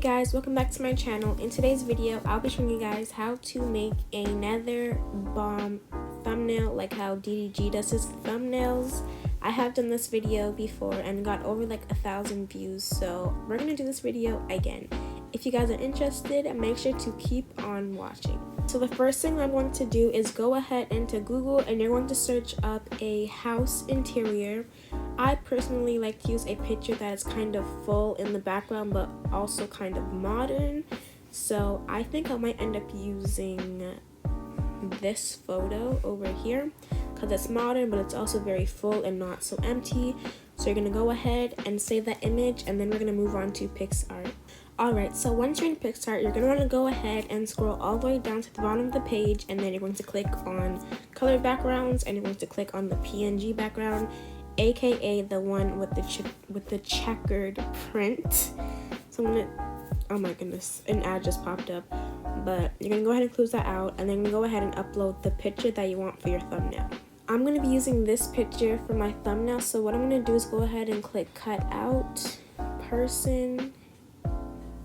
Hey guys, welcome back to my channel. In today's video, I'll be showing you guys how to make another bomb thumbnail, like how DDG does his thumbnails. I have done this video before and got over like 1,000 views, so we're gonna do this video again. If you guys are interested, make sure to keep on watching. So the first thing I'm going to do is go ahead into Google and you're going to search up a house interior. I personally like to use a picture that is kind of full in the background but also kind of modern. So I think I might end up using this photo over here because it's modern but it's also very full and not so empty. So you're going to go ahead and save that image and then we're going to move on to picsart. Alright, so once you're in picsart, you're going to want to go ahead and scroll all the way down to the bottom of the page, and then you're going to click on colored backgrounds and you're going to click on the PNG background, aka the one with the checkered print. So I'm gonna, oh my goodness, an ad just popped up, but you're gonna go ahead and close that out and then go ahead and upload the picture that you want for your thumbnail. I'm gonna be using this picture for my thumbnail, so what I'm gonna do is go ahead and click cut out person,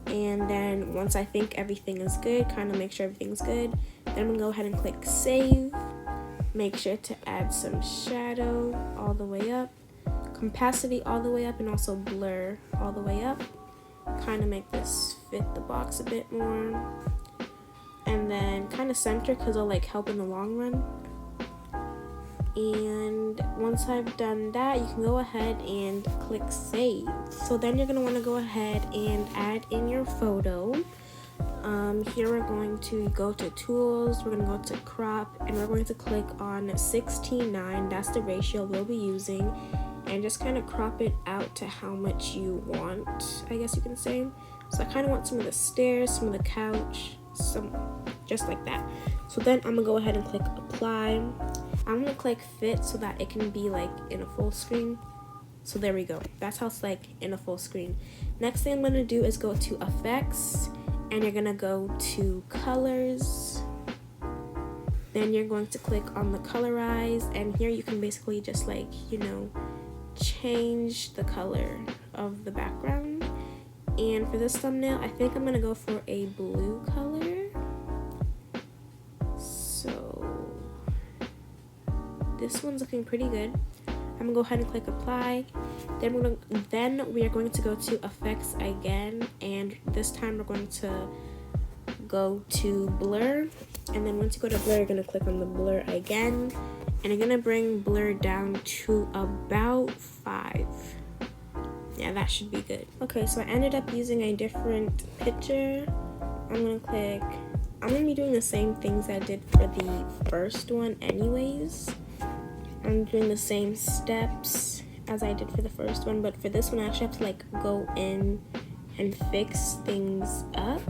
and then once I think everything is good, kind of make sure everything's good, then I'm gonna go ahead and click save. Make sure to add some shadow all the way up, opacity all the way up, and also blur all the way up. Kind of make this fit the box a bit more. And then kind of center because it'll like help in the long run. And once I've done that, you can go ahead and click save. So then you're going to want to go ahead and add in your photo. Here we're going to go to tools, we're going to go to crop, and we're going to click on 16:9. That's the ratio we'll be using, and just kind of crop it out to how much you want, I guess you can say. So I kind of want some of the stairs, some of the couch, some just like that. So then I'm gonna go ahead and click apply. I'm gonna click fit so that it can be like in a full screen. So there we go, that's how it's like in a full screen. Next thing I'm gonna do is go to effects, and you're gonna go to colors. Then you're going to click on the colorize, and here you can basically just like, you know, change the color of the background. And for this thumbnail, I think I'm gonna go for a blue color. So this one's looking pretty good. I'm gonna go ahead and click apply. Then we are going to go to effects again, and this time we're going to go to blur. And then once you go to blur, you're gonna click on the blur again, and you're gonna bring blur down to about 5. Yeah, that should be good. Okay, so I ended up using a different picture. I'm gonna be doing the same things I did for the first one anyways. I'm doing the same steps as I did for the first one, but for this one I actually have to like go in and fix things up.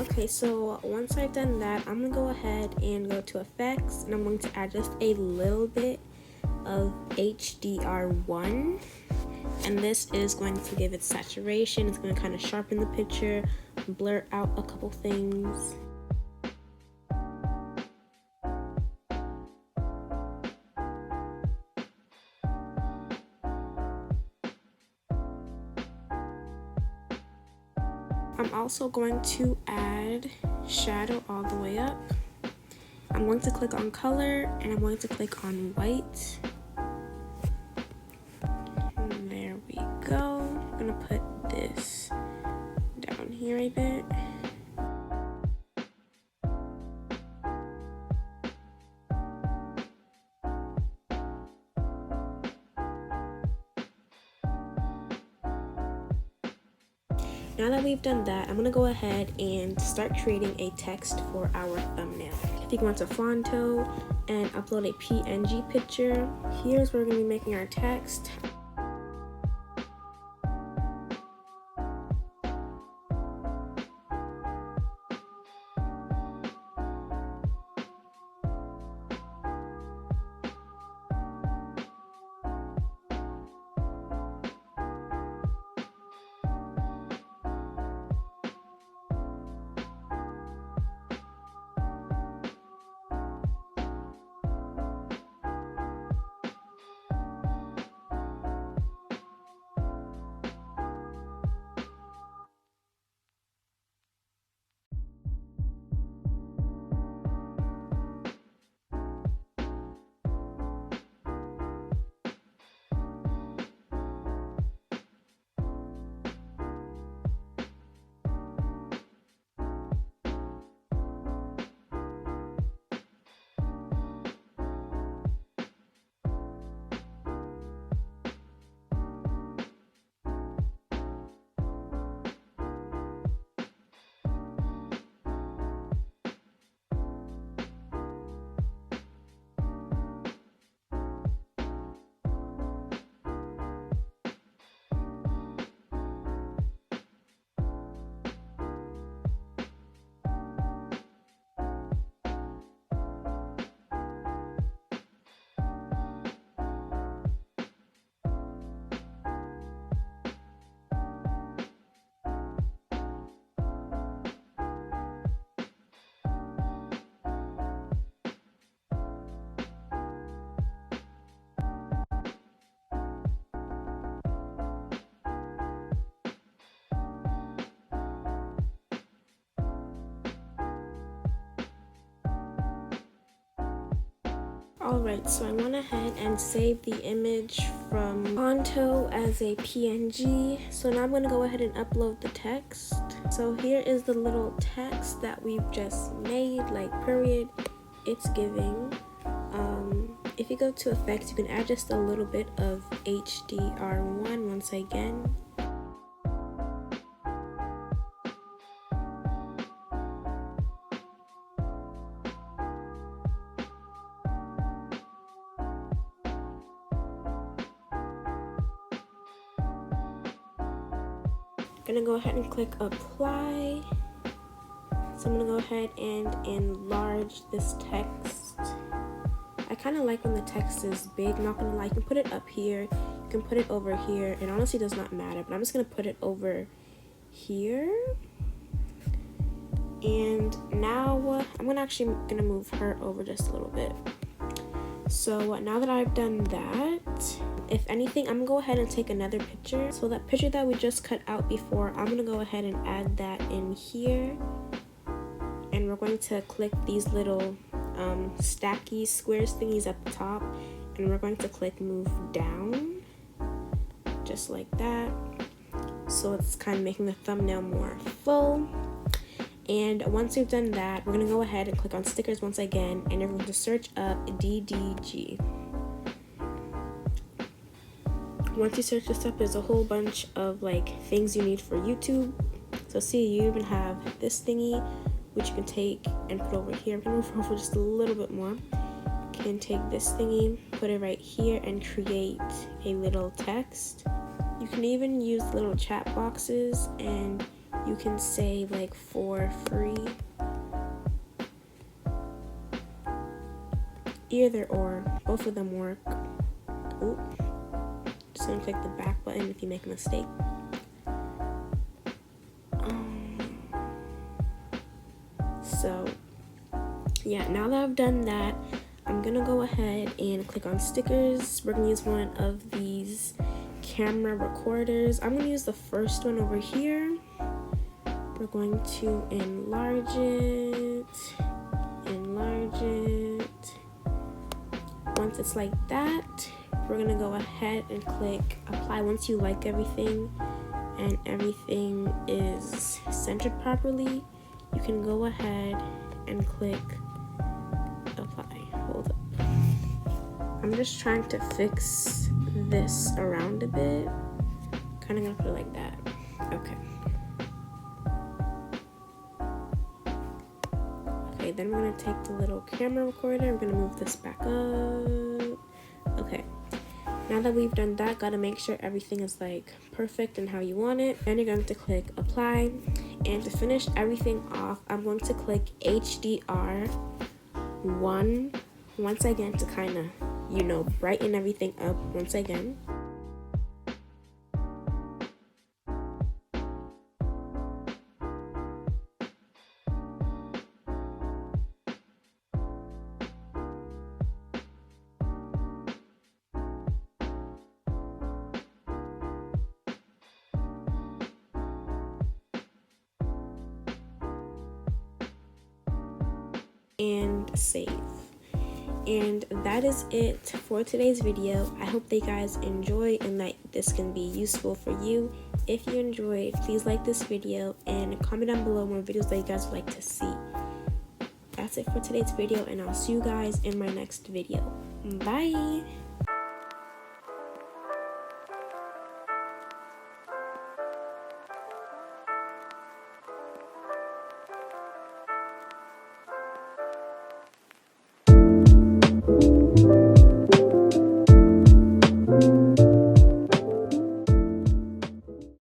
Okay, so once I've done that, I'm gonna go ahead and go to effects, and I'm going to add just a little bit of HDR1, and this is going to give it saturation. It's going to kind of sharpen the picture, blur out a couple things. I'm also going to add shadow all the way up. I'm going to click on color, and I'm going to click on white. And there we go. I'm gonna put this down here a bit. Now that we've done that, I'm gonna go ahead and start creating a text for our thumbnail. If you go onto Phonto and upload a PNG picture, here's where we're gonna be making our text. Alright, so I went ahead and saved the image from Phonto as a PNG. So now I'm going to go ahead and upload the text. So here is the little text that we've just made, like period, it's giving. If you go to effects, you can add just a little bit of HDR1 once again. Gonna go ahead and click apply. So I'm gonna go ahead and enlarge this text. I kind of like when the text is big, not gonna lie. You can put it up here, you can put it over here. It honestly does not matter, but I'm just gonna put it over here. And now I'm actually gonna move her over just a little bit. So now that I've done that, if anything, I'm gonna go ahead and take another picture. So that picture that we just cut out before, I'm gonna go ahead and add that in here. And we're going to click these little stacky squares thingies at the top, and we're going to click move down, just like that. So it's kind of making the thumbnail more full. And once we've done that, we're gonna go ahead and click on stickers once again, and you're going to search up DDG. Once you search this up, there's a whole bunch of like things you need for YouTube. So see, you even have this thingy, which you can take and put over here. I'm gonna move over just a little bit more. You can take this thingy, put it right here, and create a little text. You can even use little chat boxes, and You can say like for free. Either or, both of them work. Oop. Just gonna click the back button if you make a mistake. So yeah, now that I've done that, I'm gonna go ahead and click on stickers. We're gonna use one of these camera recorders. I'm gonna use the first one over here. We're going to enlarge it. Once it's like that, we're gonna go ahead and click apply. Once you like everything and everything is centered properly, you can go ahead and click apply. Hold up. I'm just trying to fix this around a bit. Kind of gonna put it like that. Okay. Okay, then we're gonna take the little camera recorder. We're gonna move this back up. Okay. Now that we've done that, gotta make sure everything is like perfect and how you want it. Then you're going to click apply. And to finish everything off, I'm going to click HDR1 once again to kind of, you know, brighten everything up once again. And save. And that is it for today's video. I hope that you guys enjoy and that this can be useful for you. If you enjoyed, please like this video and comment down below more videos that you guys would like to see. That's it for today's video, and I'll see you guys in my next video. Bye.